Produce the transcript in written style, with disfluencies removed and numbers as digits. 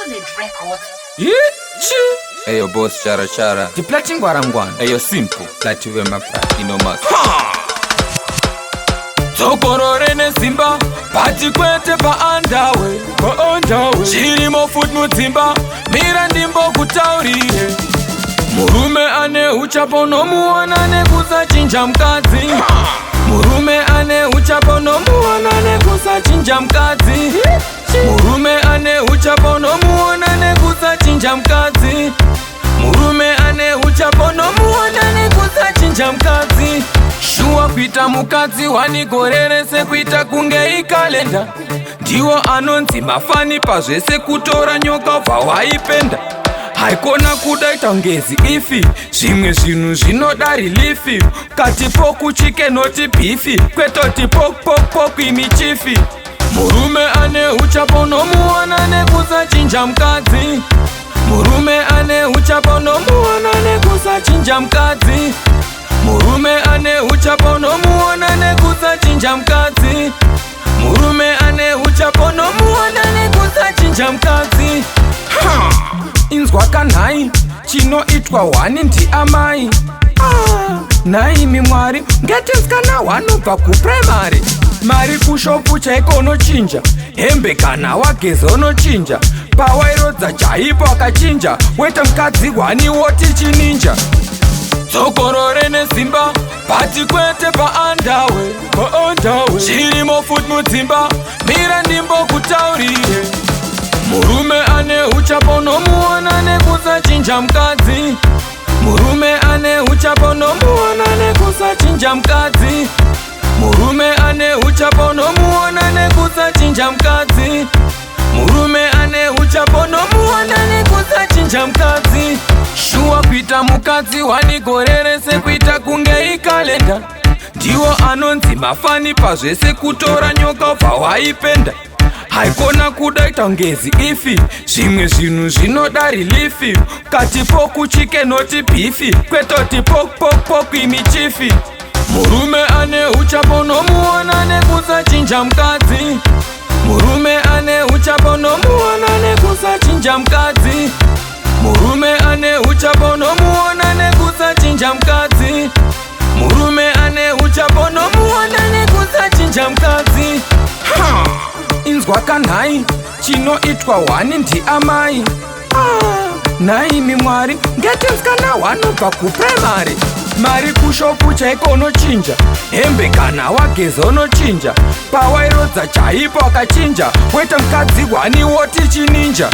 Solid Records. Eyo boss chara chara Tiplating warangwana. Eyo simple Latiwe mapa inomas Tokorore ne simba Pati kwete pa andawe Chirimo foot mutimba Mira ndimbo kutaurire Murume ane Huchapa no muona ne kusa chinja mkazi Murume ane Huchapa no muona ne kusa chinja mkazi Murume ane Huchapa no muona ne kusa chinja mkazi Murume ane Huchapa no muona ne kusa chinja mkazi Shua kuita mukadzi wanikorerese kuita kunge ikalenda Ndiwo anonzi mafani pazvese kutora nyoka bva waipenda Haikona kudaita ngezi ifi Zvimwe zvinhu zvinoda rilifi Kati poku chicken noti beefi Kwetoti pok pok pok imichifi Murume ane Huchapa no muona ne kusa chinja mkadzi Murume ane Huchapa no muona ne kusa chinja mkadzi Murume ane Huchapa no muona ne kusa chinja mkadzi Murume ane Huchapa no muona ne kusa chinja mkadzi Inzwa kanhai chinoitwa wani ndi amai Nai mimwari ngeti nsikana wanobva kuprimary Mari kushopu chaiko unochinja Hembe kana wageza unochinja Pawairodza chaipo akachinja Weta mukadzi wani woti chininja Tokorore ne simba Pati kwete pa andawe Chirimo foot mutimba Mira ndimbo kutaurire Murume ane Huchapa no muona ne kusa chinja mkazi Murume ane Huchapa no muona ne kusa chinja mkazi Murume ane Huchapa no muona ne kusa chinja mkazi Murume ane Huchapa no muona ne kusa chinja mkazi Shua kuita mukadzi wanikorerese kuita kunge ikalenda Ndiwo anonzi mafani pazvese kutora nyoka bva waipenda Haikona kudaita ngezi ifi Zvimwe zvinhu zvinoda rilifi Kati poku chicken noti beefi Kwetoti pok pok pok imichifi Murume ane Huchapa no muona ne kusa chinja mkadzi Murume ane Huchapa no muona ne kusa chinja mkadzi Murume ane Huchapa no muona ne kusa chinja mkadzi Murume ane Huchapa no muona ne kusa chinja mkadzi Inzwa kanhai chinoitwa wani ndi amai Nai mimwari ngeti nsikana wanobva kuprimary Mari kushopu chaiko unochinja Hembe kana wageza unochinja Pawairodza chaipo akachinja Weta mukadzi wani woti chininja